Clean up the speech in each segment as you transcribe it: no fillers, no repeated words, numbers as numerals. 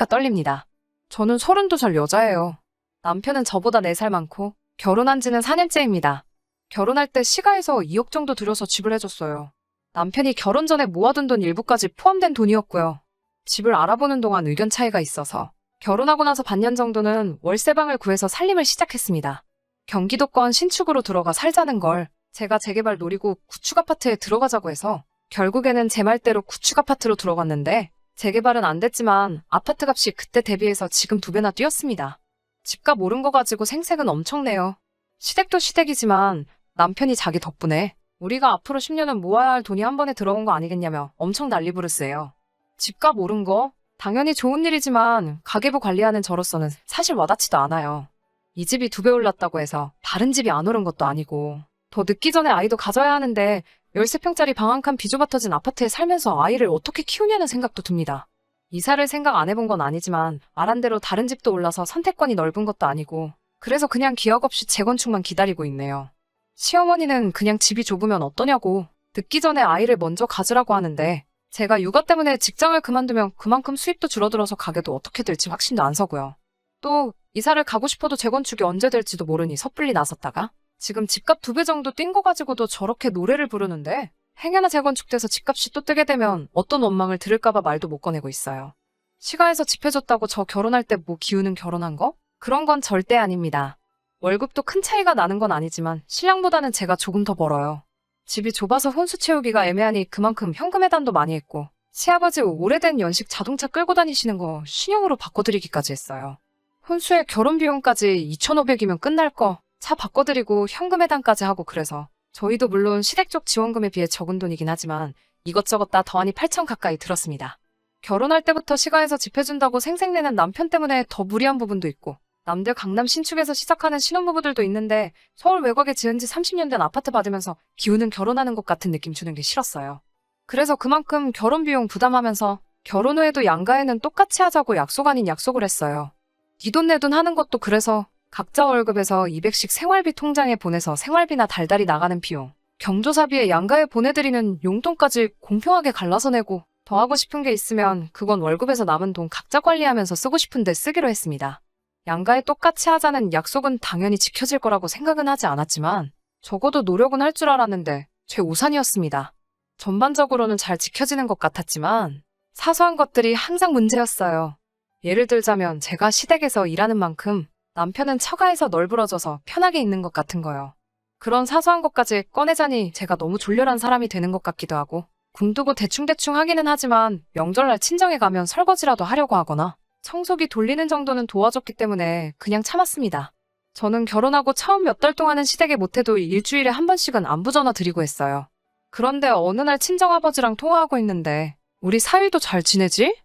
팔꿈치가 떨립니다. 저는 32살 여자예요. 남편은 저보다 4살 많고 결혼한 지는 4년째입니다. 결혼할 때 시가에서 2억 정도 들여서 집을 해줬어요. 남편이 결혼 전에 모아둔 돈 일부까지 포함된 돈이었고요. 집을 알아보는 동안 의견 차이가 있어서 결혼하고 나서 반년 정도는 월세방을 구해서 살림을 시작했습니다. 경기도권 신축으로 들어가 살자는 걸 제가 재개발 노리고 구축 아파트에 들어가자고 해서 결국에는 제 말대로 구축 아파트로 들어갔는데 재개발은 안 됐지만 아파트 값이 그때 대비해서 지금 2배나 뛰었습니다. 집값 오른 거 가지고 생색은 엄청 내요. 시댁도 시댁이지만 남편이 자기 덕분에 우리가 앞으로 10년은 모아야 할 돈이 한 번에 들어온 거 아니겠냐며 엄청 난리부르스예요. 집값 오른 거 당연히 좋은 일이지만 가계부 관리하는 저로서는 사실 와닿지도 않아요. 이 집이 2배 올랐다고 해서 다른 집이 안 오른 것도 아니고 더 늦기 전에 아이도 가져야 하는데 13평짜리 방 한 칸 비좁아 터진 아파트에 살면서 아이를 어떻게 키우냐는 생각도 듭니다. 이사를 생각 안 해본 건 아니지만 말한 대로 다른 집도 올라서 선택권이 넓은 것도 아니고 그래서 그냥 기억 없이 재건축만 기다리고 있네요. 시어머니는 그냥 집이 좁으면 어떠냐고 듣기 전에 아이를 먼저 가지라고 하는데 제가 육아 때문에 직장을 그만두면 그만큼 수입도 줄어들어서 가게도 어떻게 될지 확신도 안 서고요. 또 이사를 가고 싶어도 재건축이 언제 될지도 모르니 섣불리 나섰다가 지금 집값 2배 정도 뛴 거 가지고도 저렇게 노래를 부르는데 행여나 재건축돼서 집값이 또 뜨게 되면 어떤 원망을 들을까봐 말도 못 꺼내고 있어요. 시가에서 집 해줬다고 저 결혼할 때 뭐 기우는 결혼한 거? 그런 건 절대 아닙니다. 월급도 큰 차이가 나는 건 아니지만 신랑보다는 제가 조금 더 벌어요. 집이 좁아서 혼수 채우기가 애매하니 그만큼 현금 해단도 많이 했고 시아버지 오래된 연식 자동차 끌고 다니시는 거 신형으로 바꿔드리기까지 했어요. 혼수에 결혼 비용까지 2,500이면 끝날 거 차 바꿔드리고 현금 해단까지 하고 그래서 저희도 물론 시댁 쪽 지원금에 비해 적은 돈이긴 하지만 이것저것 다 더하니 8천 가까이 들었습니다. 결혼할 때부터 시가에서 집 해준다고 생색내는 남편 때문에 더 무리한 부분도 있고 남들 강남 신축에서 시작하는 신혼부부들도 있는데 서울 외곽에 지은 지 30년 된 아파트 받으면서 기우는 결혼하는 것 같은 느낌 주는 게 싫었어요. 그래서 그만큼 결혼 비용 부담하면서 결혼 후에도 양가에는 똑같이 하자고 약속 아닌 약속을 했어요. 네 돈 내 돈 하는 것도 그래서 각자 월급에서 200씩 생활비 통장에 보내서 생활비나 달달이 나가는 비용, 경조사비에 양가에 보내드리는 용돈까지 공평하게 갈라서 내고 더 하고 싶은 게 있으면 그건 월급에서 남은 돈 각자 관리하면서 쓰고 싶은데 쓰기로 했습니다. 양가에 똑같이 하자는 약속은 당연히 지켜질 거라고 생각은 하지 않았지만 적어도 노력은 할 줄 알았는데 제 우산이었습니다. 전반적으로는 잘 지켜지는 것 같았지만 사소한 것들이 항상 문제였어요. 예를 들자면 제가 시댁에서 일하는 만큼 남편은 처가에서 널브러져서 편하게 있는 것 같은 거요. 그런 사소한 것까지 꺼내자니 제가 너무 졸렬한 사람이 되는 것 같기도 하고 궁두고 대충대충 하기는 하지만 명절날 친정에 가면 설거지라도 하려고 하거나 청소기 돌리는 정도는 도와줬기 때문에 그냥 참았습니다. 저는 결혼하고 처음 몇 달 동안은 시댁에 못해도 일주일에 한 번씩은 안부 전화 드리고 했어요. 그런데 어느 날 친정아버지랑 통화하고 있는데 우리 사위도 잘 지내지?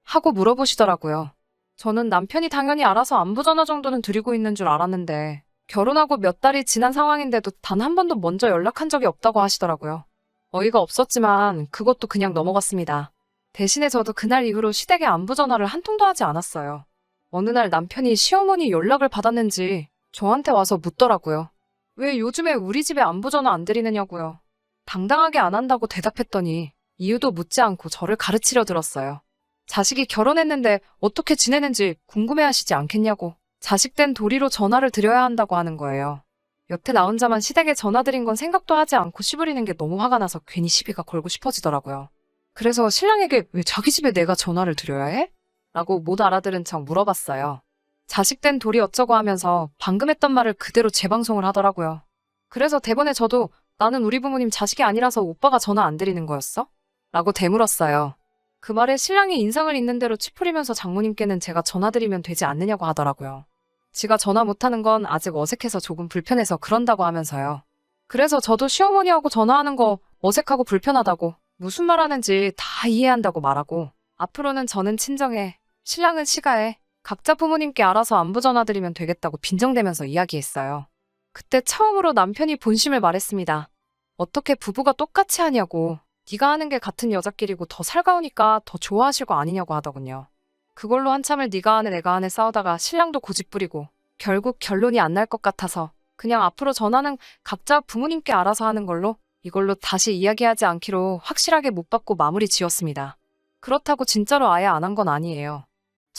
하고 물어보시더라고요. 저는 남편이 당연히 알아서 안부 전화 정도는 드리고 있는 줄 알았는데 결혼하고 몇 달이 지난 상황인데도 단 한 번도 먼저 연락한 적이 없다고 하시더라고요. 어이가 없었지만 그것도 그냥 넘어갔습니다. 대신에 저도 그날 이후로 시댁에 안부 전화를 한 통도 하지 않았어요. 어느 날 남편이 시어머니 연락을 받았는지 저한테 와서 묻더라고요. 왜 요즘에 우리 집에 안부 전화 안 드리느냐고요. 당당하게 안 한다고 대답했더니 이유도 묻지 않고 저를 가르치려 들었어요. 자식이 결혼했는데 어떻게 지내는지 궁금해하시지 않겠냐고 자식 된 도리로 전화를 드려야 한다고 하는 거예요. 여태 나 혼자만 시댁에 전화드린 건 생각도 하지 않고 씨부리는 게 너무 화가 나서 괜히 시비가 걸고 싶어지더라고요. 그래서 신랑에게 왜 자기 집에 내가 전화를 드려야 해? 라고 못 알아들은 척 물어봤어요. 자식 된 도리 어쩌고 하면서 방금 했던 말을 그대로 재방송을 하더라고요. 그래서 대본에 저도 나는 우리 부모님 자식이 아니라서 오빠가 전화 안 드리는 거였어? 라고 되물었어요. 그 말에 신랑이 인상을 있는 대로 찌푸리면서 장모님께는 제가 전화드리면 되지 않느냐고 하더라고요. 지가 전화 못하는 건 아직 어색해서 조금 불편해서 그런다고 하면서요. 그래서 저도 시어머니하고 전화하는 거 어색하고 불편하다고 무슨 말 하는지 다 이해한다고 말하고 앞으로는 저는 친정에, 신랑은 시가에 각자 부모님께 알아서 안부 전화드리면 되겠다고 빈정대면서 이야기했어요. 그때 처음으로 남편이 본심을 말했습니다. 어떻게 부부가 똑같이 하냐고. 네가 하는 게 같은 여자끼리고 더 살가우니까 더 좋아하실 거 아니냐고 하더군요. 그걸로 한참을 네가 하네 내가 하네 싸우다가 신랑도 고집부리고 결국 결론이 안 날 것 같아서 그냥 앞으로 전화는 각자 부모님께 알아서 하는 걸로 이걸로 다시 이야기하지 않기로 확실하게 못 받고 마무리 지었습니다. 그렇다고 진짜로 아예 안 한 건 아니에요.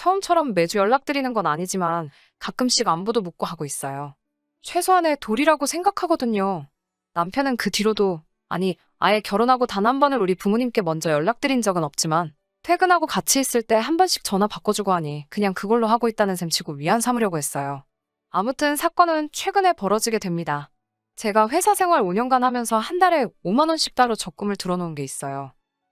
처음처럼 매주 연락드리는 건 아니지만 가끔씩 안부도 묻고 하고 있어요. 최소한의 도리라고 생각하거든요. 남편은 그 뒤로도, 아니, 아예 결혼하고 단 한 번을 우리 부모님께 먼저 연락드린 적은 없지만 퇴근하고 같이 있을 때 한 번씩 전화 바꿔주고 하니 그냥 그걸로 하고 있다는 셈 치고 위안 삼으려고 했어요. 아무튼 사건은 최근에 벌어지게 됩니다. 제가 회사 생활 5년간 하면서 한 달에 5만 원씩 따로 적금을 들어놓은 게 있어요.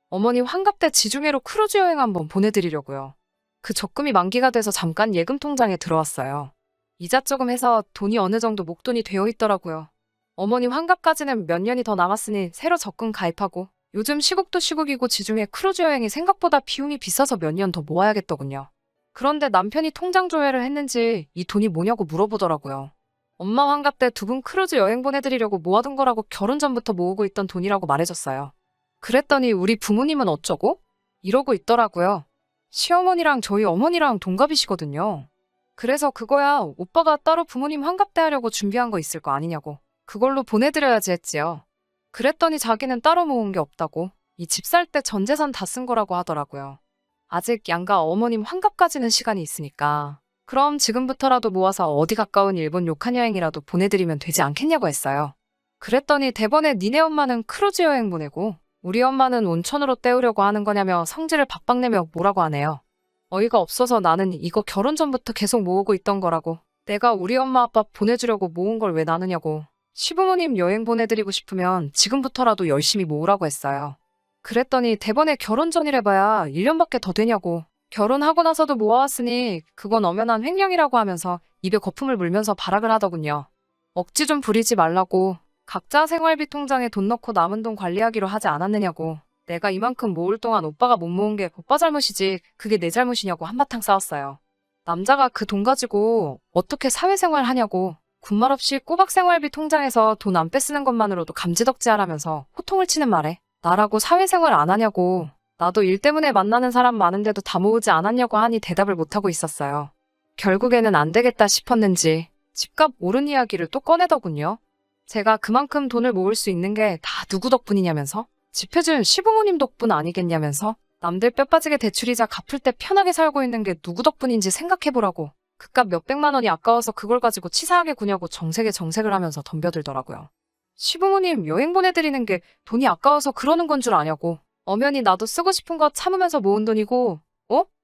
어머니 환갑 때 지중해로 크루즈 여행 한번 보내드리려고요. 그 적금이 만기가 돼서 잠깐 예금 통장에 들어왔어요. 이자 조금 해서 돈이 어느 정도 목돈이 되어 있더라고요. 어머니 환갑까지는 몇 년이 더 남았으니 새로 적금 가입하고 요즘 시국도 시국이고 지중해 크루즈 여행이 생각보다 비용이 비싸서 몇 년 더 모아야겠더군요. 그런데 남편이 통장 조회를 했는지 이 돈이 뭐냐고 물어보더라고요. 엄마 환갑 때 두 분 크루즈 여행 보내드리려고 모아둔 거라고 결혼 전부터 모으고 있던 돈이라고 말해줬어요. 그랬더니 우리 부모님은 어쩌고? 이러고 있더라고요. 시어머니랑 저희 어머니랑 동갑이시거든요. 그래서 그거야 오빠가 따로 부모님 환갑 때 하려고 준비한 거 있을 거 아니냐고. 그걸로 보내드려야지 했지요. 그랬더니 자기는 따로 모은 게 없다고. 이 집 살 때 전 재산 다 쓴 거라고 하더라고요. 아직 양가 어머님 환갑까지는 시간이 있으니까 그럼 지금부터라도 모아서 어디 가까운 일본 료칸 여행이라도 보내드리면 되지 않겠냐고 했어요. 그랬더니 대번에 니네 엄마는 크루즈 여행 보내고 우리 엄마는 온천으로 때우려고 하는 거냐며 성질을 박박 내며 뭐라고 하네요. 어이가 없어서 나는 이거 결혼 전부터 계속 모으고 있던 거라고. 내가 우리 엄마 아빠 보내주려고 모은 걸 왜 나누냐고. 시부모님 여행 보내드리고 싶으면 지금부터라도 열심히 모으라고 했어요. 그랬더니 대번에 결혼 전이래봐야 1년밖에 더 되냐고. 결혼하고 나서도 모아왔으니 그건 엄연한 횡령이라고 하면서 입에 거품을 물면서 발악을 하더군요. 억지 좀 부리지 말라고. 각자 생활비 통장에 돈 넣고 남은 돈 관리하기로 하지 않았느냐고. 내가 이만큼 모을 동안 오빠가 못 모은 게 오빠 잘못이지 그게 내 잘못이냐고 한바탕 싸웠어요. 남자가 그 돈 가지고 어떻게 사회생활 하냐고. 군말 없이 꼬박 생활비 통장에서 돈 안 빼쓰는 것만으로도 감지덕지하라면서 호통을 치는 말에 나라고 사회생활 안 하냐고. 나도 일 때문에 만나는 사람 많은데도 다 모으지 않았냐고 하니 대답을 못하고 있었어요. 결국에는 안 되겠다 싶었는지 집값 오른 이야기를 또 꺼내더군요. 제가 그만큼 돈을 모을 수 있는 게 다 누구 덕분이냐면서 집 해준 시부모님 덕분 아니겠냐면서 남들 뼈 빠지게 대출이자 갚을 때 편하게 살고 있는 게 누구 덕분인지 생각해보라고. 그깟 몇백만 원이 아까워서 그걸 가지고 치사하게 구냐고 정색을 하면서 덤벼들더라고요. 시부모님 여행 보내드리는 게 돈이 아까워서 그러는 건 줄 아냐고. 엄연히 나도 쓰고 싶은 거 참으면서 모은 돈이고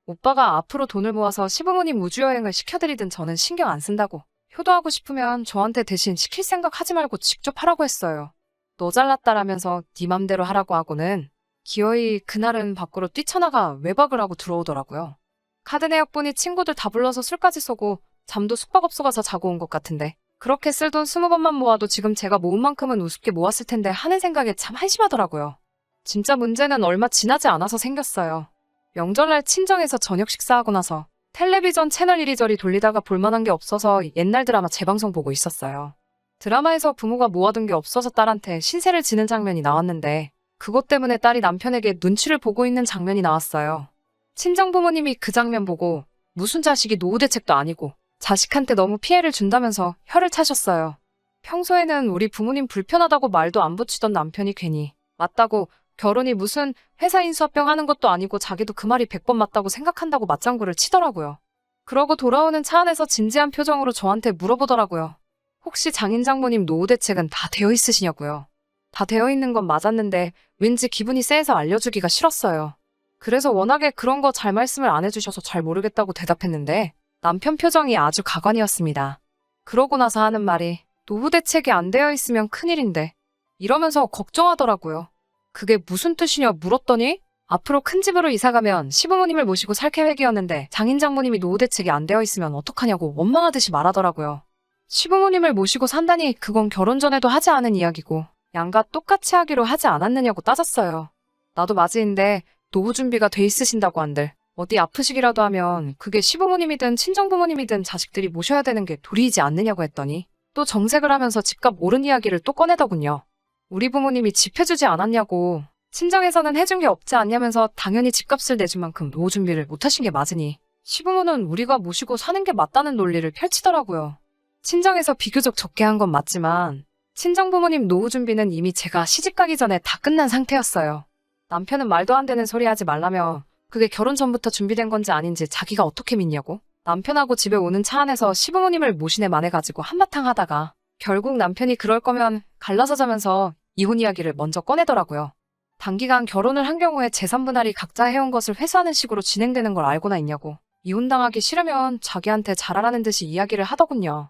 오빠가 앞으로 돈을 모아서 시부모님 우주여행을 시켜드리든 저는 신경 안 쓴다고. 효도하고 싶으면 저한테 대신 시킬 생각 하지 말고 직접 하라고 했어요. 너 잘났다라면서 네 맘대로 하라고 하고는 기어이 그날은 밖으로 뛰쳐나가 외박을 하고 들어오더라고요. 카드 내역 보니 친구들 다 불러서 술까지 쏘고 잠도 숙박업소 가서 자고 온 것 같은데 그렇게 쓸 돈 20번만 모아도 지금 제가 모은 만큼은 우습게 모았을 텐데 하는 생각에 참 한심하더라고요. 진짜 문제는 얼마 지나지 않아서 생겼어요. 명절날 친정에서 저녁 식사하고 나서 텔레비전 채널 이리저리 돌리다가 볼만한 게 없어서 옛날 드라마 재방송 보고 있었어요. 드라마에서 부모가 모아둔 게 없어서 딸한테 신세를 지는 장면이 나왔는데 그것 때문에 딸이 남편에게 눈치를 보고 있는 장면이 나왔어요. 친정부모님이 그 장면 보고 무슨 자식이 노후 대책도 아니고 자식한테 너무 피해를 준다면서 혀를 차셨어요. 평소에는 우리 부모님 불편하다고 말도 안 붙이던 남편이 괜히 맞다고 결혼이 무슨 회사 인수합병 하는 것도 아니고 자기도 그 말이 100번 맞다고 생각한다고 맞장구를 치더라고요. 그러고 돌아오는 차 안에서 진지한 표정으로 저한테 물어보더라고요. 혹시 장인장모님 노후 대책은 다 되어 있으시냐고요. 다 되어 있는 건 맞았는데 왠지 기분이 쎄해서 알려주기가 싫었어요. 그래서 워낙에 그런 거 잘 말씀을 안 해주셔서 잘 모르겠다고 대답했는데 남편 표정이 아주 가관이었습니다. 그러고 나서 하는 말이 노후 대책이 안 되어 있으면 큰일인데 이러면서 걱정하더라고요. 그게 무슨 뜻이냐 물었더니 앞으로 큰 집으로 이사가면 시부모님을 모시고 살 계획이었는데 장인장모님이 노후 대책이 안 되어 있으면 어떡하냐고 원망하듯이 말하더라고요. 시부모님을 모시고 산다니 그건 결혼 전에도 하지 않은 이야기고 양가 똑같이 하기로 하지 않았느냐고 따졌어요. 나도 맞이인데 노후 준비가 돼 있으신다고 한들 어디 아프시기라도 하면 그게 시부모님이든 친정부모님이든 자식들이 모셔야 되는 게 도리이지 않느냐고 했더니 또 정색을 하면서 집값 오른 이야기를 또 꺼내더군요. 우리 부모님이 집 해주지 않았냐고. 친정에서는 해준 게 없지 않냐면서 당연히 집값을 내준 만큼 노후 준비를 못하신 게 맞으니 시부모는 우리가 모시고 사는 게 맞다는 논리를 펼치더라고요. 친정에서 비교적 적게 한 건 맞지만 친정부모님 노후 준비는 이미 제가 시집 가기 전에 다 끝난 상태였어요. 남편은 말도 안 되는 소리 하지 말라며 그게 결혼 전부터 준비된 건지 아닌지 자기가 어떻게 믿냐고. 남편하고 집에 오는 차 안에서 시부모님을 모시네 만해가지고 한바탕 하다가 결국 남편이 그럴 거면 갈라서 자면서 이혼 이야기를 먼저 꺼내더라고요. 단기간 결혼을 한 경우에 재산 분할이 각자 해온 것을 회수하는 식으로 진행되는 걸 알고나 있냐고. 이혼당하기 싫으면 자기한테 잘하라는 듯이 이야기를 하더군요.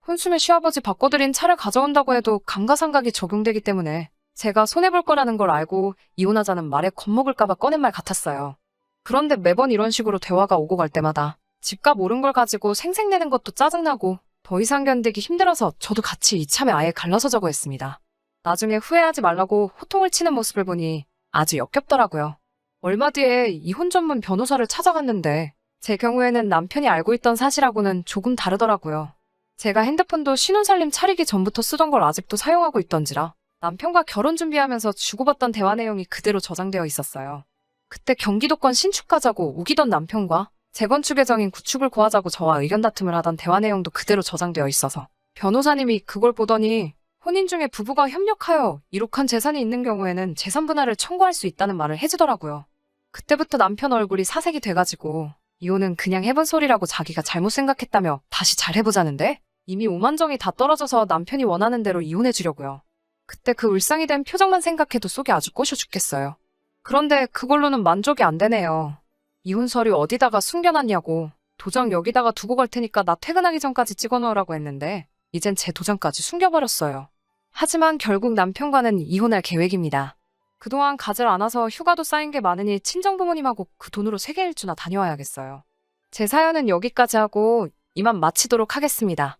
혼수매 시아버지 바꿔드린 차를 가져온다고 해도 감가상각이 적용되기 때문에 제가 손해볼 거라는 걸 알고 이혼하자는 말에 겁먹을까봐 꺼낸 말 같았어요. 그런데 매번 이런 식으로 대화가 오고 갈 때마다 집값 오른 걸 가지고 생색내는 것도 짜증나고 더 이상 견디기 힘들어서 저도 같이 이참에 아예 갈라서자고 했습니다. 나중에 후회하지 말라고 호통을 치는 모습을 보니 아주 역겹더라고요. 얼마 뒤에 이혼 전문 변호사를 찾아갔는데 제 경우에는 남편이 알고 있던 사실하고는 조금 다르더라고요. 제가 핸드폰도 신혼살림 차리기 전부터 쓰던 걸 아직도 사용하고 있던지라 남편과 결혼 준비하면서 주고받던 대화 내용이 그대로 저장되어 있었어요. 그때 경기도권 신축하자고 우기던 남편과 재건축 예정인 구축을 구하자고 저와 의견 다툼을 하던 대화 내용도 그대로 저장되어 있어서 변호사님이 그걸 보더니 혼인 중에 부부가 협력하여 이룩한 재산이 있는 경우에는 재산 분할을 청구할 수 있다는 말을 해주더라고요. 그때부터 남편 얼굴이 사색이 돼가지고 이혼은 그냥 해본 소리라고 자기가 잘못 생각했다며 다시 잘 해보자는데 이미 오만정이 다 떨어져서 남편이 원하는 대로 이혼해주려고요. 그때 그 울상이 된 표정만 생각해도 속이 아주 꼬셔 죽겠어요. 그런데 그걸로는 만족이 안 되네요. 이혼 서류 어디다가 숨겨놨냐고. 도장 여기다가 두고 갈 테니까 나 퇴근하기 전까지 찍어놓으라고 했는데 이젠 제 도장까지 숨겨버렸어요. 하지만 결국 남편과는 이혼할 계획입니다. 그동안 가지를 않아서 휴가도 쌓인 게 많으니 친정부모님하고 그 돈으로 세계 일주나 다녀와야겠어요. 제 사연은 여기까지 하고 이만 마치도록 하겠습니다.